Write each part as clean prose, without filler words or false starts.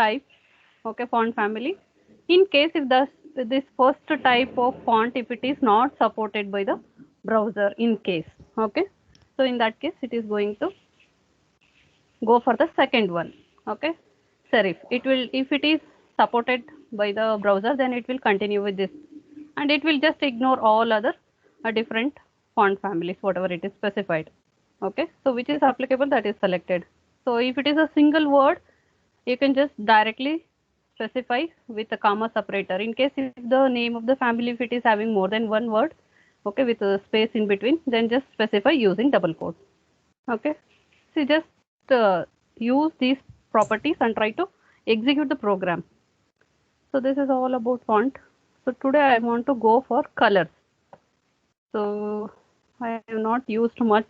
type, okay, font family. In case if this first type of font, if it is not supported by the browser, in case, okay, so in that case it is going to go for the second one, okay, serif. It will, if it is supported by the browser, then it will continue with this, and it will just ignore all other different font families, whatever it is specified, okay. So which is applicable, that is selected. So if it is a single word, you can just directly specify with a comma separator. In case if the name of the family, if it is having more than one word, okay, with a space in between, then just specify using double quote, okay. So just use these properties and try to execute the program. So this is all about font. So today I want to go for colors. So I have not used much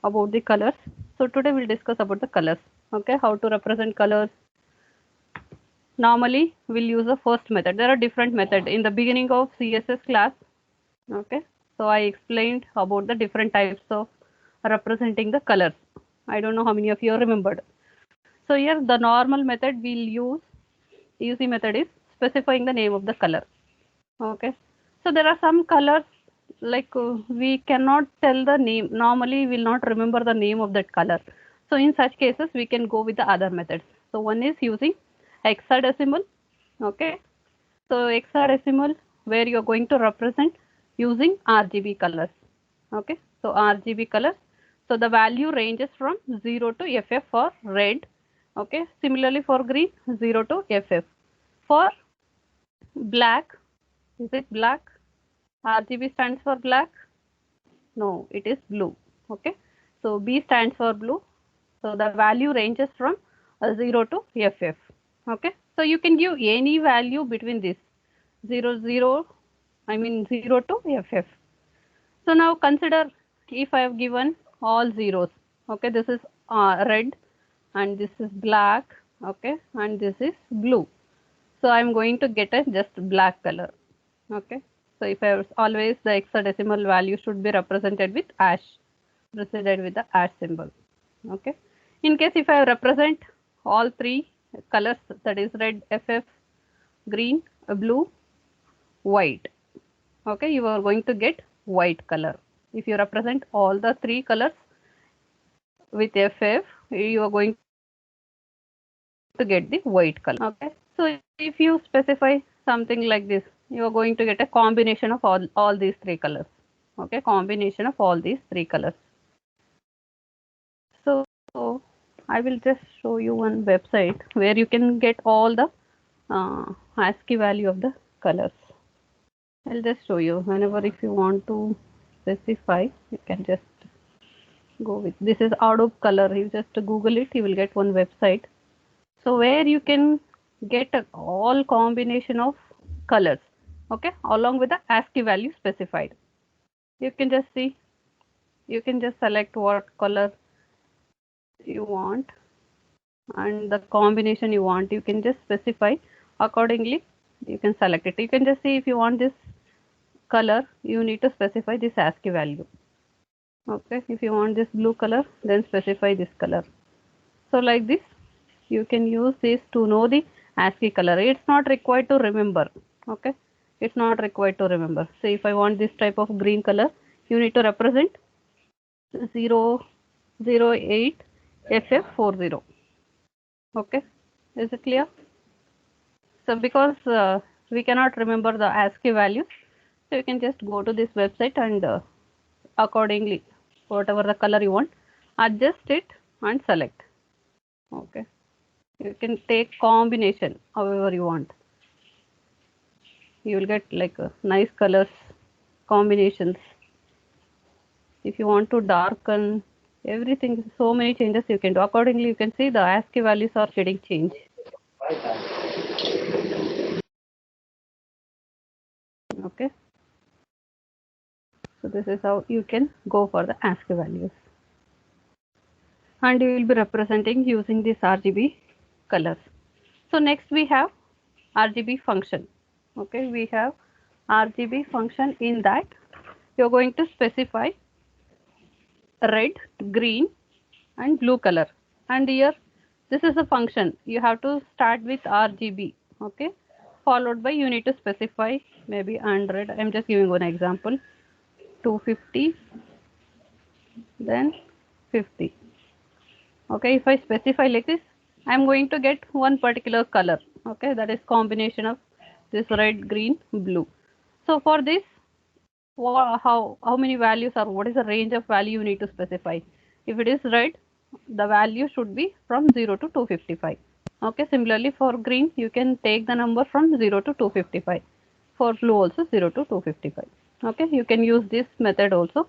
about the colors. So today we'll discuss about the colors. Okay, how to represent colors. Normally we'll use the first method. There are different methods in the beginning of CSS class. Okay, so I explained about the different types of representing the colors. I don't know how many of you remembered. So here the normal method we'll use, easy method is specifying the name of the color. Okay, so there are some colors like we cannot tell the name. Normally we will not remember the name of that color. So in such cases we can go with the other methods. So one is using hexadecimal. Okay, so hexadecimal where you are going to represent using RGB colors. Okay, so RGB colors. So the value ranges from 0 to FF for red. Okay, similarly for green, 0 to FF. For black, is it black? RGB stands for black? No, it is blue. Okay, so B stands for blue. So the value ranges from 0 to FF. Okay, so you can give any value between this 0, 0, I mean 0 to FF. So now consider if I have given all zeros. Okay, this is red and this is black. Okay, and this is blue. So I'm going to get a just black color. Okay, so if I was always the hexadecimal value should be represented with ash, preceded with the ash symbol. Okay, in case if I represent all three colors, that is red, FF, green, blue, white. Okay, you are going to get white color. If you represent all the three colors with FF, you are going to get the white color. Okay, so if you specify something like this, you are going to get a combination of all these three colors. Okay, combination of all these three colors. So I will just show you one website where you can get all the ASCII value of the colors. I'll just show you. Whenever if you want to specify, you can just go with this is Adobe Color. You just Google it, you will get one website. So where you can get all combination of colors, okay, along with the ASCII value specified. You can just see, you can just select what color you want and the combination you want. You can just specify accordingly. You can select it. You can just see if you want this color, you need to specify this ASCII value. Okay, if you want this blue color, then specify this color. So like this, you can use this to know the ASCII color. It's not required to remember. Okay, it's not required to remember. So if I want this type of green color, you need to represent 008 FF40. Okay, is it clear? So because we cannot remember the ASCII values, so you can just go to this website and accordingly, whatever the color you want, adjust it and select. Okay, you can take combination however you want. You will get like nice colors combinations. If you want to darken everything, so many changes you can do. Accordingly, you can see the ASCII values are getting changed. Okay, so this is how you can go for the ASCII values, and you will be representing using this RGB colors. So next we have RGB function. Okay, we have RGB function. In that you are going to specify red, green and blue color, and here This is a function. You have to start with RGB, okay? Followed by you need to specify maybe 100. I'm just giving one example. 250, then 50. Okay, if I specify like this, I'm going to get one particular color. Okay, that is combination of this red, green, blue. So for this, how many values or what is the range of value you need to specify? If it is red, the value should be from 0 to 255. Okay, similarly for green, you can take the number from 0 to 255. For blue also 0 to 255. Okay, you can use this method also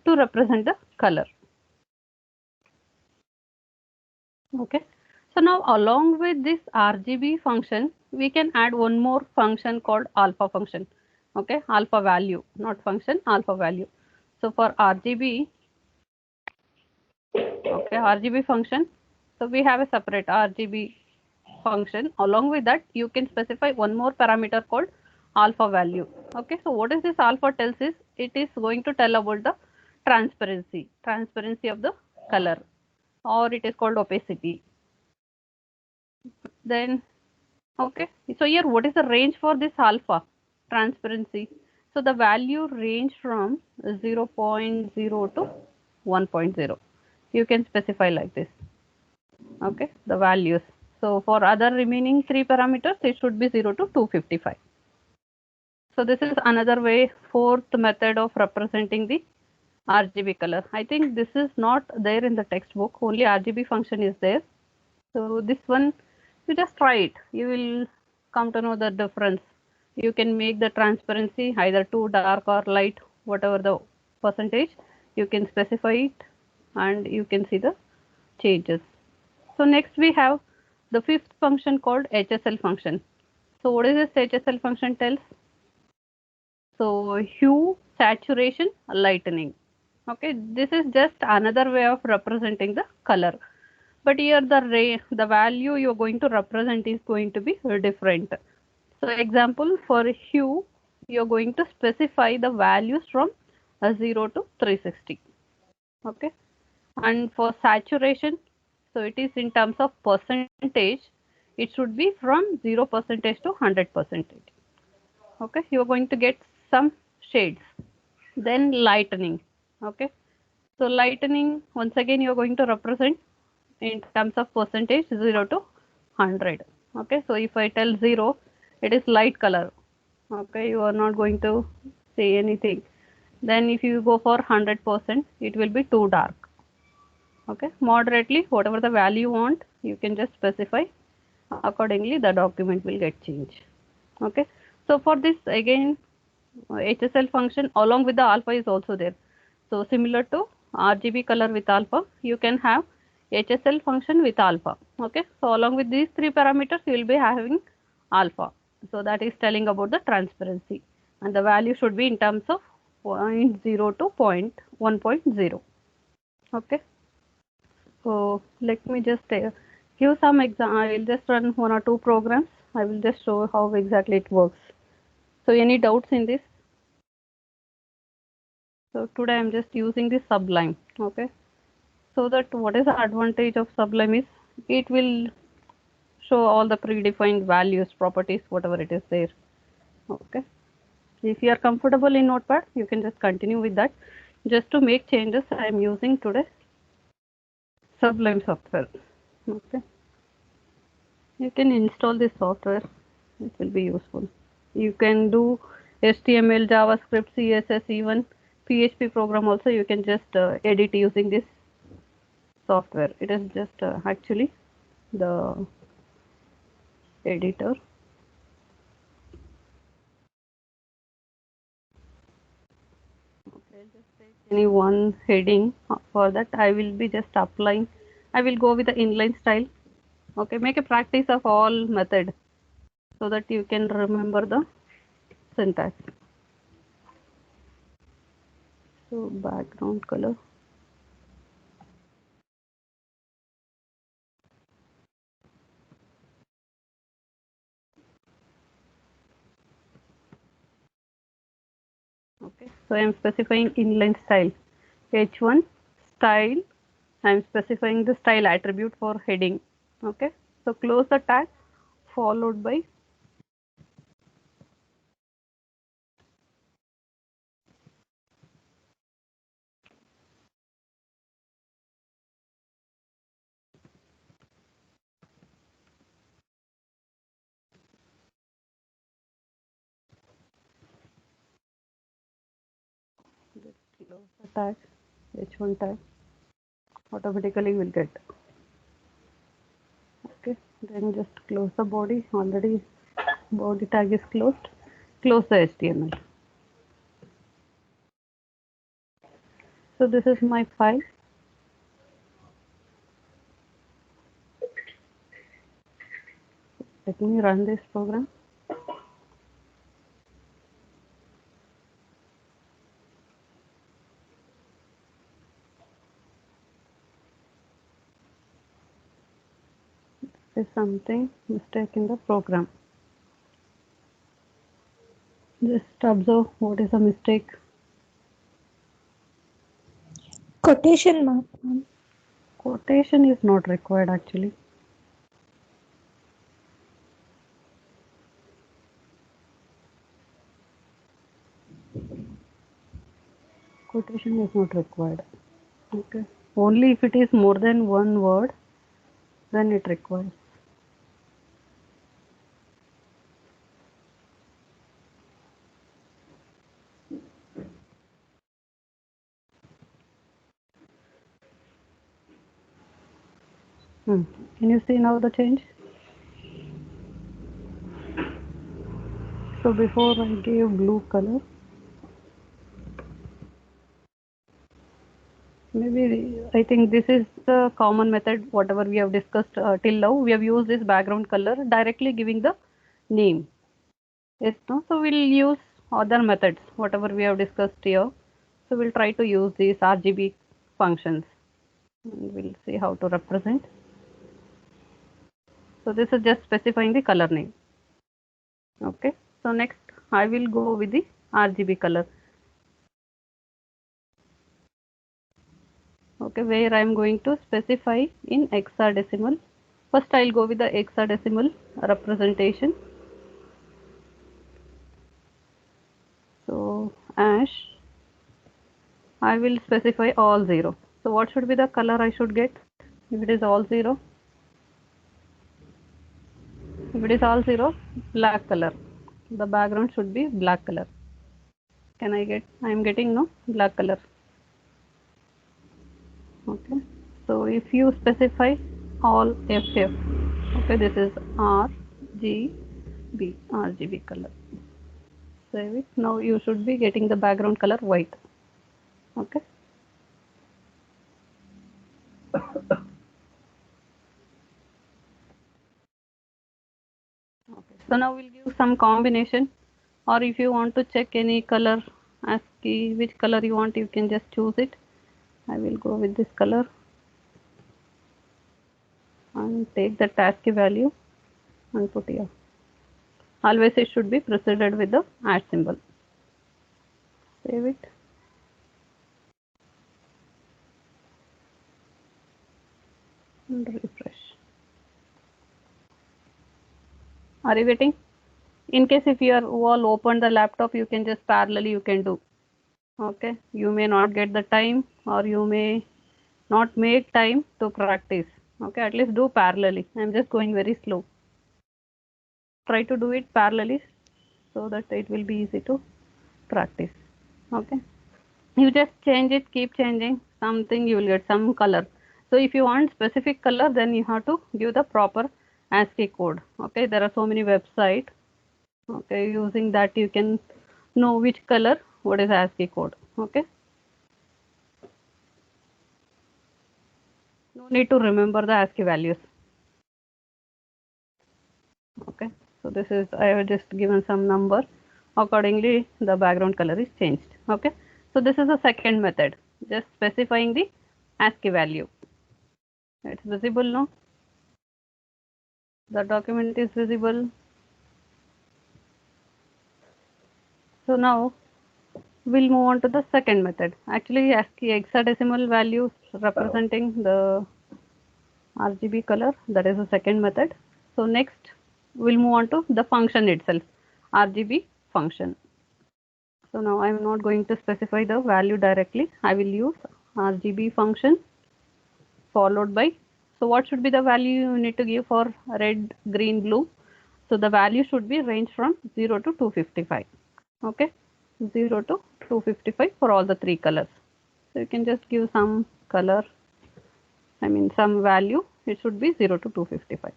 to represent the color. Okay, so now along with this RGB function, we can add one more function called alpha function. Okay, alpha value, not function, alpha value. So for RGB, okay, RGB function, so we have a separate RGB function. Along with that, you can specify one more parameter called alpha value. Okay, so what is this alpha tells is, it is going to tell about the transparency of the color, or it is called opacity. Then, okay, so here what is the range for this alpha transparency? So the value range from 0.0 to 1.0. You can specify like this. Okay, the values. So for other remaining three parameters, it should be 0 to 255. So this is another way, fourth method of representing the RGB color. I think this is not there in the textbook, only RGB function is there. So this one, you just try it. You will come to know the difference. You can make the transparency either too dark or light, whatever the percentage. You can specify it and you can see the changes. So next we have the fifth function called HSL function. So what is this HSL function tells? So hue, saturation, lightening. Okay, this is just another way of representing the color. But here the value you're going to represent is going to be different. So example, for hue, you're going to specify the values from 0 to 360. Okay. And for saturation, so it is in terms of percentage, it should be from 0 percentage to 100 percentage. Okay, you're going to get some shades. Then lightening. Okay, so lightening, once again you're going to represent in terms of percentage 0 to 100. Okay, so if I tell 0, it is light color. Okay, you are not going to say anything. Then if you go for 100%, it will be too dark. Okay, moderately, whatever the value you want, you can just specify. Accordingly, the document will get changed. Okay, so for this again, HSL function along with the alpha is also there. So similar to RGB color with alpha, you can have HSL function with alpha. Okay, so along with these three parameters, you will be having alpha. So that is telling about the transparency, and the value should be in terms of 0 to 1.0. Okay, so let me just give some example. I will just run one or two programs. I will just show how exactly it works. So any doubts in this? So today I'm just using the Sublime. Okay, so that what is the advantage of Sublime is, it will show all the predefined values, properties, whatever it is there. Okay, if you are comfortable in Notepad, you can just continue with that. Just to make changes, I am using today Sublime software. Okay, you can install this software, it will be useful. You can do HTML, JavaScript, CSS, even PHP program also. You can just edit using this software. It is just actually the editor. Okay, I'll just take any one heading. For that, I will be just applying. I will go with the inline style. Okay, make a practice of all method so that you can remember the syntax. So background color. Okay, so I am specifying inline style. H1 style. I am specifying the style attribute for heading. Okay, so close the tag followed by close the tag h1 tag, automatically will get. Okay, then just close the body. Already body tag is closed. Close the HTML. So this is my file. Let me run this program. There's something mistake in the program. Just observe what is the mistake. Quotation mark. Quotation is not required actually. Quotation is not required. Okay. Only if it is more than one word, then it requires. Can you see now the change? So before I gave blue color, maybe I think this is the common method, whatever we have discussed till now. We have used this background color directly giving the name. Yes, no? So we'll use other methods, whatever we have discussed here. So we'll try to use these RGB functions. And we'll see how to represent. So this is just specifying the color name. Okay. So next I will go with the RGB color. Okay, where I am going to specify in hexadecimal. First I'll go with the hexadecimal representation. So ash, I will specify all 0. So what should be the color I should get if it is all 0? If it is all 0, black color. The background should be black color. Can I get? I am getting no black color. Okay. So if you specify all FF, okay, this is RGB color. Save it. Now you should be getting the background color white. Okay. Okay. So now we'll give some combination, or if you want to check any color ASCII, which color you want, you can just choose it. I will go with this color and take the ASCII value and put here. Always it should be preceded with the @ symbol. Save it. And refresh. Are you getting? In case if you are all open the laptop, you can just parallelly you can do. Okay. You may not get the time, or you may not make time to practice. Okay. At least do parallelly. I'm just going very slow. Try to do it parallelly so that it will be easy to practice. Okay. You just change it, keep changing something, you will get some color. So if you want specific color, then you have to give the proper ASCII code. Okay. There are so many websites. Okay. Using that you can know which color, what is ASCII code. Okay. No need to remember the ASCII values. Okay. So this is, I have just given some number. Accordingly, the background color is changed. Okay. So this is the second method, just specifying the ASCII value. It's visible now. The document is visible. So now we'll move on to the second method. Actually, ASCII hexadecimal values representing the RGB color, that is the second method. So next we'll move on to the function itself, RGB function. So now I'm not going to specify the value directly. I will use RGB function followed by, so what should be the value you need to give for red, green, blue? So the value should be range from 0 to 255. Okay, 0 to 255 for all the three colors. So you can just give some color, I mean some value. It should be 0 to 255.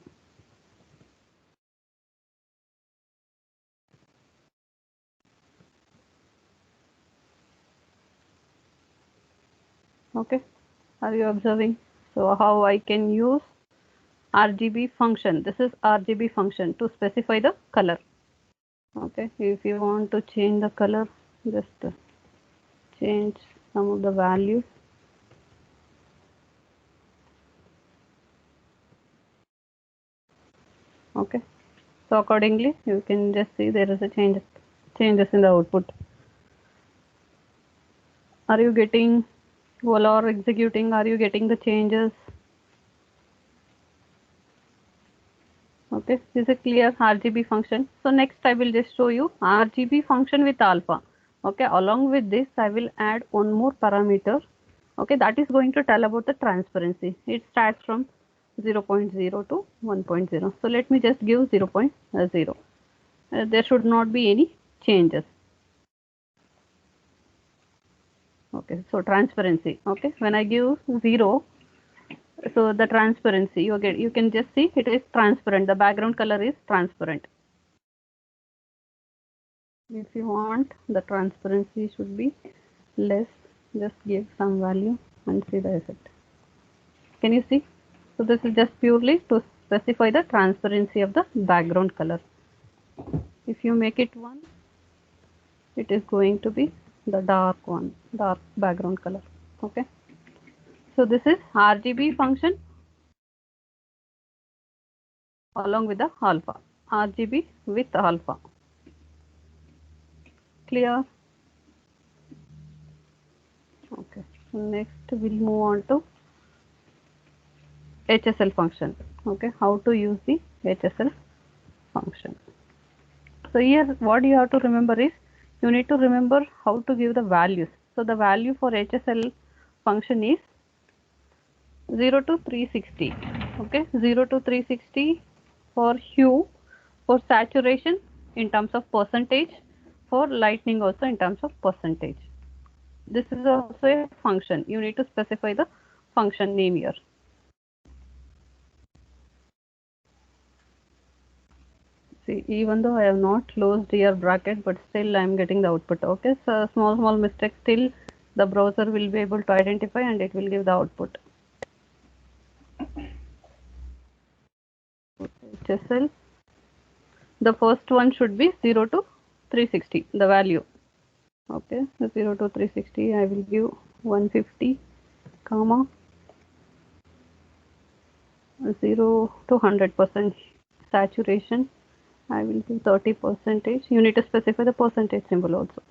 Okay, are you observing? So how I can use RGB function, this is RGB function to specify the color. Okay, if you want to change the color, just change some of the values. Okay, so accordingly you can just see there is a changes in the output. Are you getting, while or executing, are you getting the changes? Okay, is it clear? RGB function. So next I will just show you RGB function with alpha. Okay, along with this I will add one more parameter. Okay, that is going to tell about the transparency. It starts from 0.0 to 1.0. So let me just give 0.0. There should not be any changes. Okay, so transparency. Okay, when I give 0, so the transparency you can just see it is transparent. The background color is transparent. If you want the transparency should be less, just give some value and see the effect. Can you see? So this is just purely to specify the transparency of the background color. If you make it 1, it is going to be the dark background color. Okay, so this is RGB function along with the alpha. RGB with alpha. Clear? Okay, so next we'll move on to HSL function. Okay, how to use the HSL function. So here what you have to remember is you need to remember how to give the values. So the value for HSL function is 0 to 360. Okay, 0 to 360 for hue, for saturation in terms of percentage, for lightning also in terms of percentage. This is also a function. You need to specify the function name here. See, even though I have not closed here bracket, but still I am getting the output. Okay, so small mistake, still the browser will be able to identify and it will give the output. HSL, the first one should be 0 to 360, the value. Okay, so 0 to 360 I will give 150 comma 0 to 100% saturation. I will give 30%. You need to specify the percentage symbol also.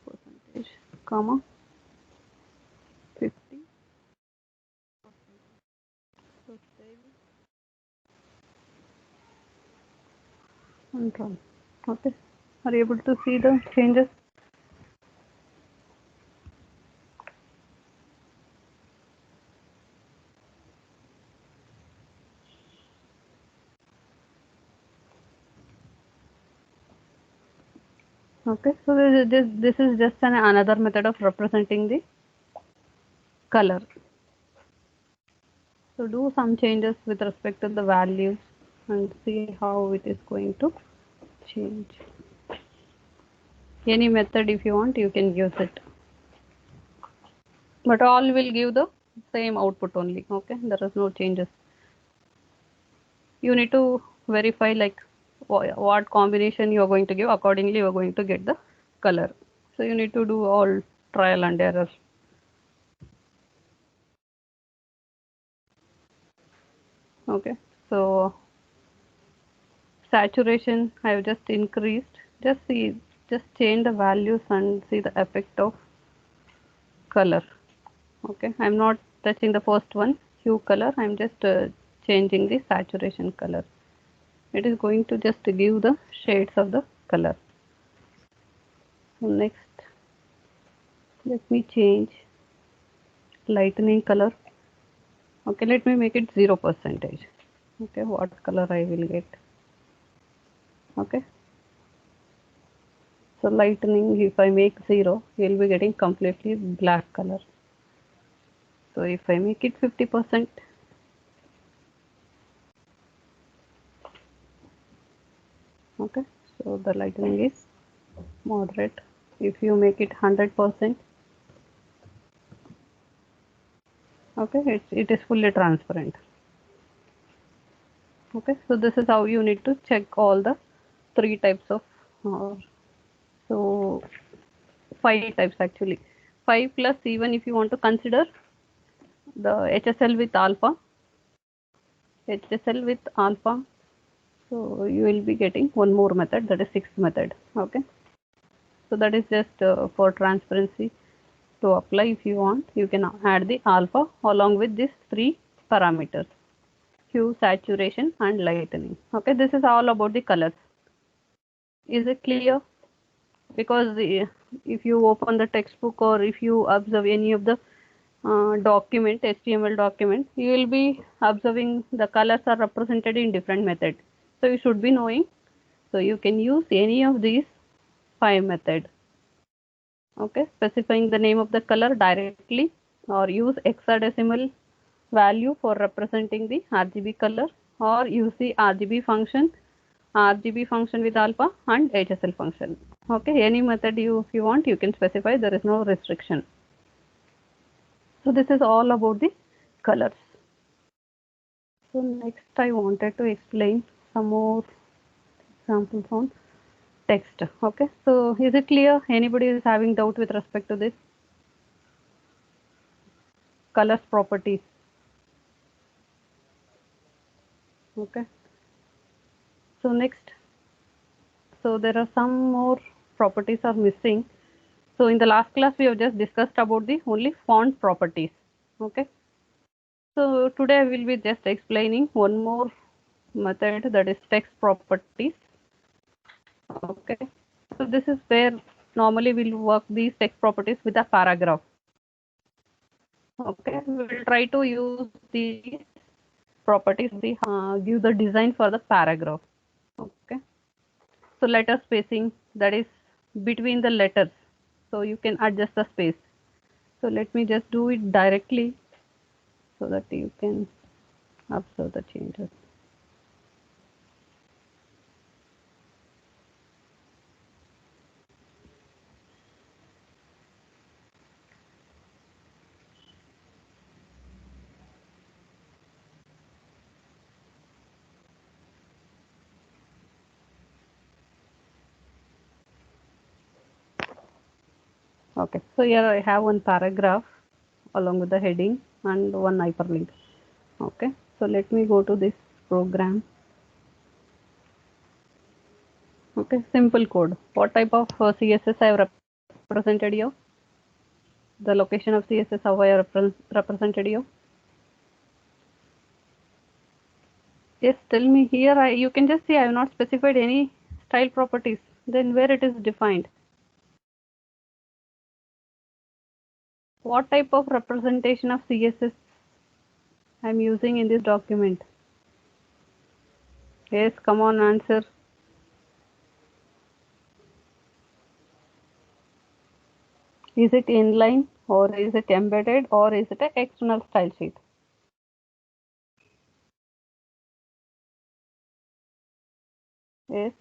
Percentage, comma 50. So save and run. Okay. Are you able to see the changes? Okay. So this is just another method of representing the color. So do some changes with respect to the values and see how it is going to change. Any method if you want, you can use it. But all will give the same output only. Okay, there is no changes. You need to verify like what combination you are going to give. Accordingly, you are going to get the color. So you need to do all trial and error. Okay, so saturation I have just increased. Just change the values and see the effect of color. Okay, I'm not touching the first one. hue color, I'm just changing the saturation color. It is going to just give the shades of the color. So next, let me change lightening color. Okay, let me make it 0%. Okay, what color I will get? Okay, so lightening, if I make 0, you will be getting completely black color. So if I make it 50%, okay, so the lightening is moderate. If you make it 100%, okay, it is fully transparent. Okay, so this is how you need to check all the 3 types of so 5 types actually, 5 plus, even if you want to consider the HSL with alpha, so you will be getting one more method, that is 6th method. Okay, so that is just for transparency. To apply, if you want, you can add the alpha along with these 3 parameters: hue, saturation and lightening. Okay, this is all about the colors. Is it clear? Because if you open the textbook or if you observe any of the document, HTML document, you will be observing the colors are represented in different methods. So you should be knowing. So you can use any of these 5 methods. Okay, specifying the name of the color directly, or use hexadecimal value for representing the RGB color, or use the RGB function with alpha and HSL function. Okay, any method if you want, you can specify, there is no restriction. So this is all about the colors. So next I wanted to explain some more examples on text. Okay, so is it clear? Anybody is having doubt with respect to this? Colors properties. Okay, so next, so there are some more properties are missing. So in the last class we have just discussed about the only font properties. Okay, so today I will be just explaining one more method, that is text properties. Okay, so this is where normally we'll work these text properties with a paragraph. Okay, we will try to use these properties give the design for the paragraph. Okay, so letter spacing, that is between the letters, so you can adjust the space. So let me just do it directly so that you can observe the changes. Okay, so here I have one paragraph along with the heading and one hyperlink. Okay, so let me go to this program. Okay, simple code. What type of CSS I have represented here? The location of CSS, how I have represented here? Yes, tell me here. You can just see I have not specified any style properties. Then where it is defined? What type of representation of CSS I am using in this document? Yes, come on, answer. Is it inline or is it embedded or is it an external style sheet? Yes,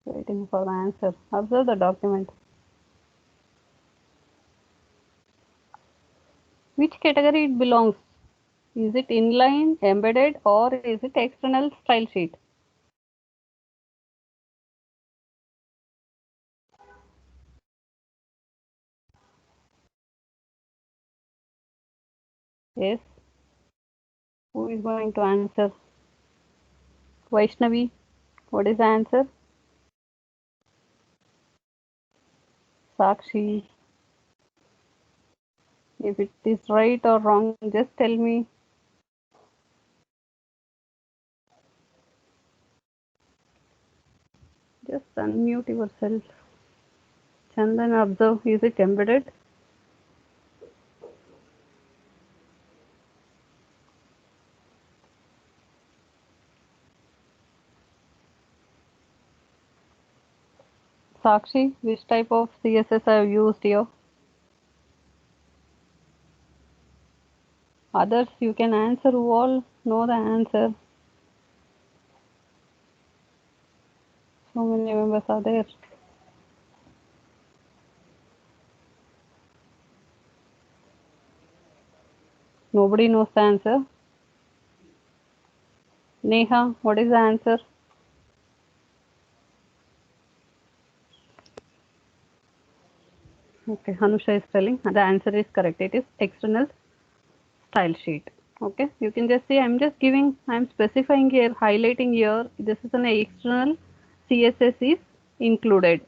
waiting for the answer. Observe the document. Which category it belongs? Is it inline, embedded or is it external style sheet? Yes. Who is going to answer? Vaishnavi, what is the answer? Sakshi. If it is right or wrong, just tell me. Just unmute yourself. Chandan, observe, is it embedded? Sakshi, which type of CSS I have used here? Others, you can answer, who all know the answer. So many members are there. Nobody knows the answer. Neha, what is the answer? Okay, Hanusha is telling the answer is correct. It is external style sheet. Okay, you can just see I'm just giving, I'm specifying here, highlighting here. This is an external CSS is included.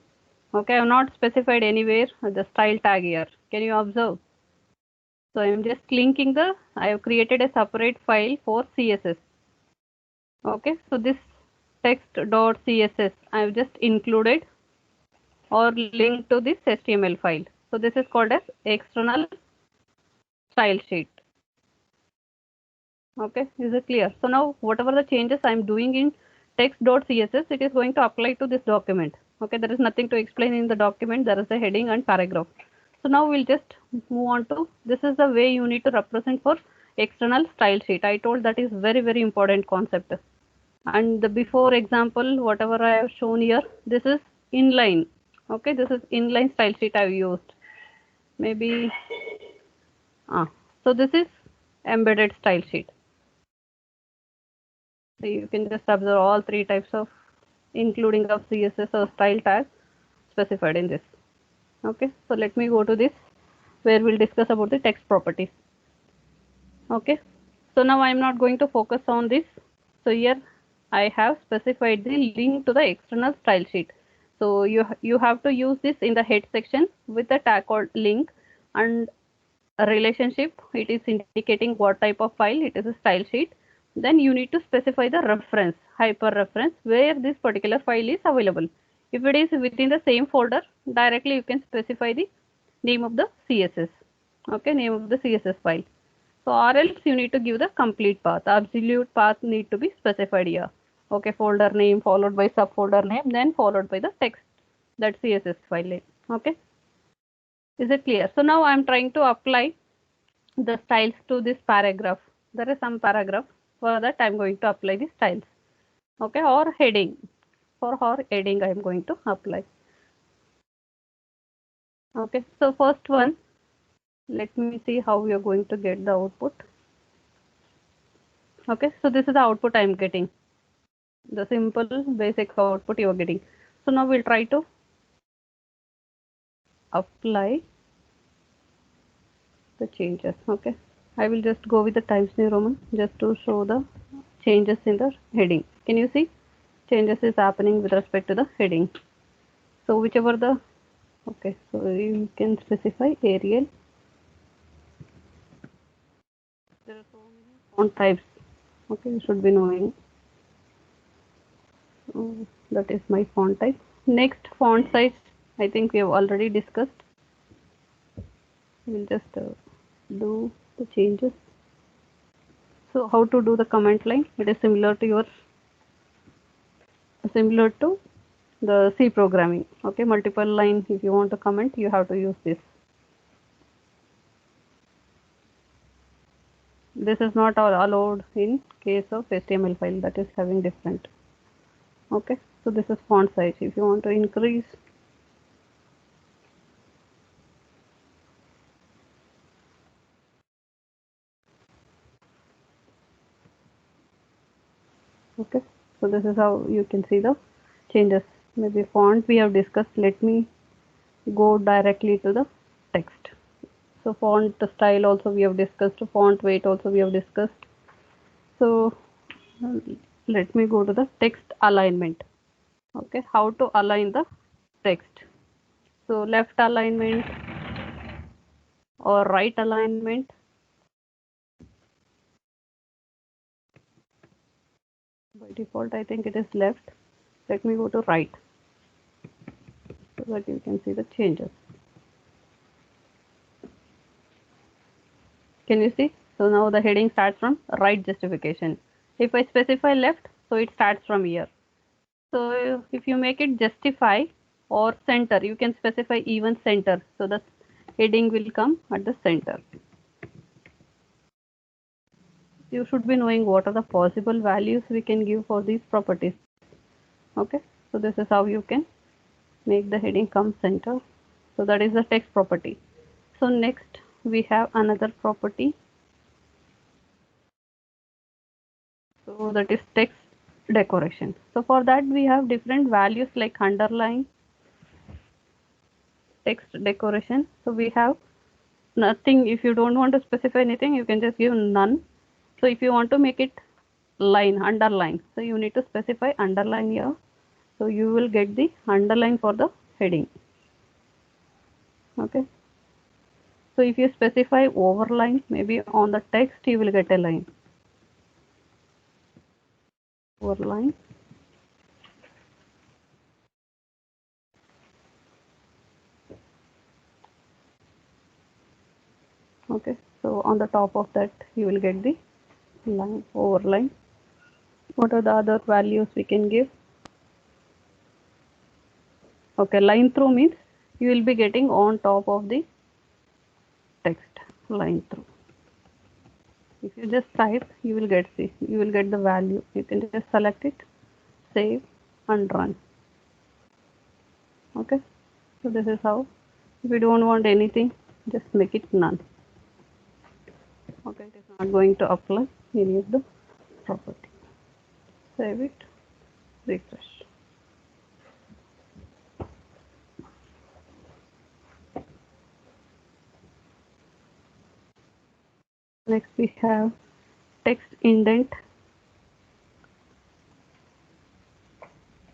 Okay, I have not specified anywhere the style tag here. Can you observe? So I'm just linking the, I have created a separate file for CSS. Okay, so this text.css I have just included or linked to this HTML file. So this is called as external style sheet. Okay, is it clear? So now whatever the changes I'm doing in text.css, it is going to apply to this document. Okay, there is nothing to explain in the document. There is a heading and paragraph. So now we'll just move on to, this is the way you need to represent for external style sheet. I told that is very, very important concept. And the before example, whatever I have shown here, this is inline. Okay, this is inline style sheet I've used. Maybe, so this is embedded style sheet. So you can just observe all three types of, including of CSS or style tag specified in this. Okay, so let me go to this where we'll discuss about the text properties. Okay, so now I'm not going to focus on this. So here I have specified the link to the external style sheet. So you have to use this in the head section with the tag called link and a relationship. It is indicating what type of file. It is a style sheet. Then you need to specify the reference, hyper reference, where this particular file is available. If it is within the same folder, directly you can specify the name of the CSS. Okay, name of the CSS file. So or else you need to give the complete path. Absolute path need to be specified here. Okay, folder name followed by subfolder name, then followed by the text, that CSS file name. Okay, is it clear? So now I'm trying to apply the styles to this paragraph. There is some paragraph. For that I'm going to apply the styles. Okay, or heading. For or heading I'm going to apply. Okay, so first one, let me see how we are going to get the output. Okay, so this is the output I'm getting. The simple basic output you are getting. So now we'll try to apply the changes. Okay, I will just go with the Times New Roman just to show the changes in the heading. Can you see changes is happening with respect to the heading? So whichever the, okay, so you can specify Arial. There are so many font types. Okay, you should be knowing. That is my font type. Next, font size, I think we have already discussed. We'll just do the changes. So how to do the comment line? It is similar to the C programming. Okay, multiple line. If you want to comment, you have to use this. This is not allowed in case of HTML file, that is having different. Okay, so this is font size. If you want to increase, okay, so this is how you can see the changes. Maybe font we have discussed. Let me go directly to the text. So font style also we have discussed, font weight also we have discussed. So let me go to the text alignment. Okay, how to align the text. So left alignment, or right alignment. By default, I think it is left. Let me go to right so that you can see the changes. Can you see? So now the heading starts from right justification. If I specify left, so it starts from here. So if you make it justify or center, you can specify even center. So the heading will come at the center. You should be knowing what are the possible values we can give for these properties. Okay, so this is how you can make the heading come center. So that is the text property. So next we have another property. So that is text decoration. So for that we have different values like underline, text decoration. So we have nothing. If you don't want to specify anything, you can just give none. So if you want to make it line, underline, so you need to specify underline here. So you will get the underline for the heading. Okay. So if you specify overline, maybe on the text you will get a line. Overline. Okay. So on the top of that you will get the line, overline. What are the other values we can give? Okay, line through means you will be getting on top of the text, line through. If you just type, you will get the value. You can just select it, save and run. Okay, so this is how. If you don't want anything, just make it none. Okay, it is not going to apply any of the property. Save it, refresh. Next we have text indent.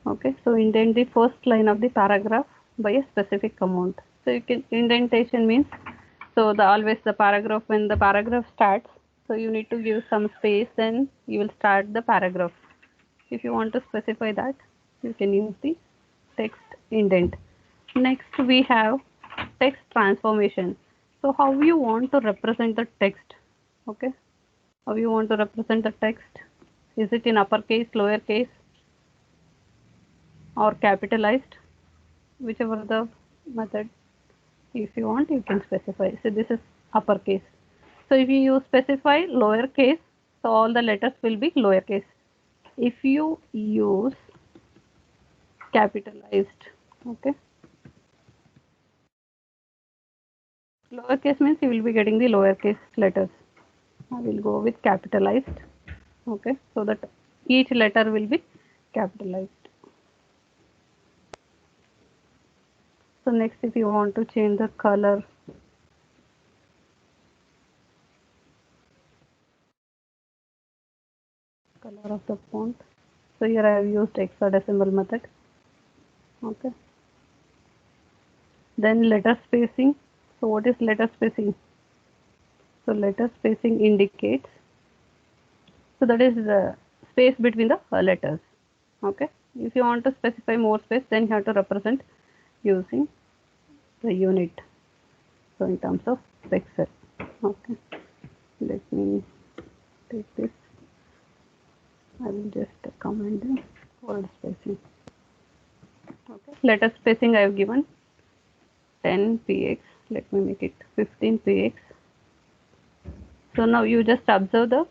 Okay, so indent the first line of the paragraph by a specific amount. So you can, indentation means, so the always the paragraph, when the paragraph starts, so you need to give some space, then you will start the paragraph. If you want to specify that, you can use the text indent. Next we have text transformation. So how you want to represent the text? Okay, how you want to represent the text? Is it in uppercase, lowercase, or capitalized? Whichever the method, if you want, you can specify. So this is uppercase. So if you use specify lowercase, so all the letters will be lowercase. If you use capitalized, okay, lowercase means you will be getting the lowercase letters. I will go with capitalized. Okay, so that each letter will be capitalized. So next, if you want to change the color, of the font, so here I have used hexadecimal method. Okay, then letter spacing. So what is letter spacing? So letter spacing indicates, so that is the space between the letters. Okay, if you want to specify more space, then you have to represent using the unit. So in terms of pixel. Okay, let me take this. I will just comment the word spacing. Okay, letter spacing I have given 10 px. Let me make it 15 px. So now you just observe the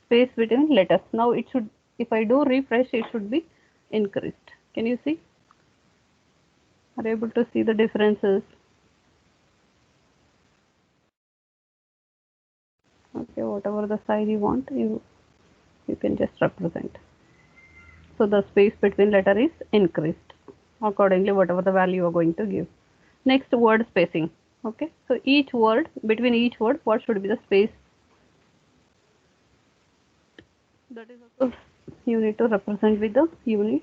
space between letters. Now it should, if I do refresh, it should be increased. Can you see? Are you able to see the differences? Okay, whatever the size you want, you can just represent. So the space between letter is increased accordingly, whatever the value you are going to give. Next, word spacing. Okay, so each word, between each word, what should be the space? That is also you need to represent with the unit.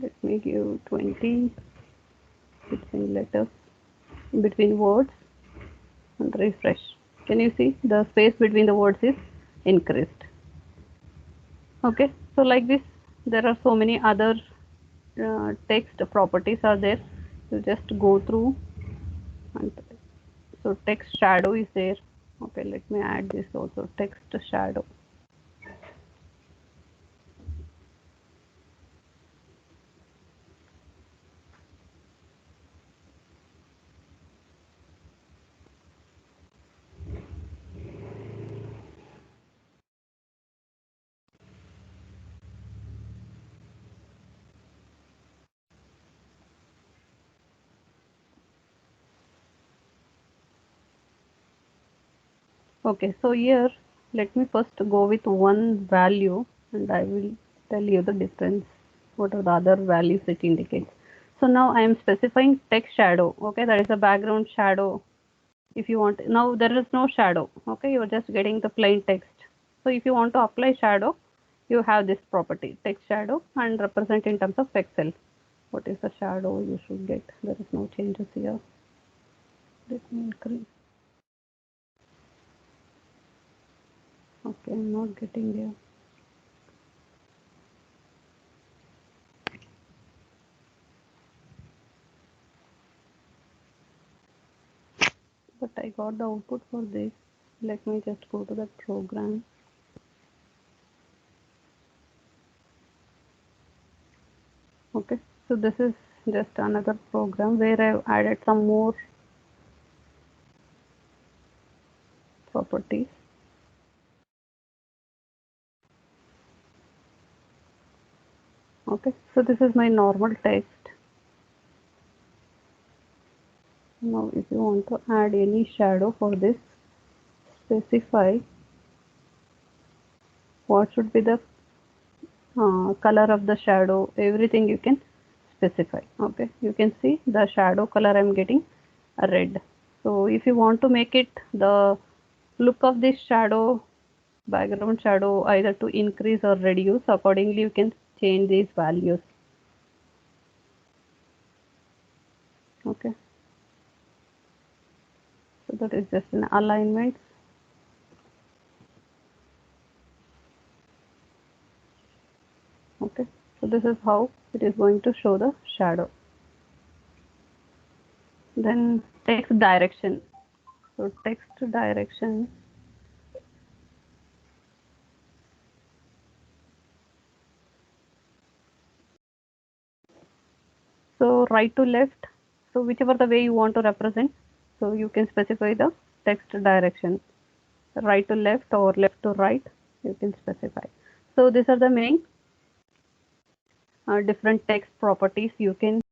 Let me give 20 between letters. between words and refresh. Can you see the space between the words is increased? Okay, so like this, there are so many other text properties are there. You just go through, and so text shadow is there. Okay, let me add this also, text shadow. Okay, so here let me first go with one value and I will tell you the difference. What are the other values it indicates? So now I am specifying text shadow. Okay, that is a background shadow. If you want, now there is no shadow. Okay, you are just getting the plain text. So if you want to apply shadow, you have this property, text shadow, and represent in terms of pixel. What is the shadow you should get? There is no changes here. Let me increase. Okay, I'm not getting there. But I got the output for this. Let me just go to the program. Okay, so this is just another program where I've added some more properties. Okay, so this is my normal text. Now if you want to add any shadow for this, specify what should be the color of the shadow, everything you can specify. Okay, you can see the shadow color I'm getting a red. So if you want to make it the look of this shadow, background shadow, either to increase or reduce, accordingly you can change these values. Okay, so that is just an alignment. Okay, so this is how it is going to show the shadow. Then text direction. So text direction. So right to left. So whichever the way you want to represent. So you can specify the text direction. Right to left or left to right. You can specify. So these are the main different text properties you can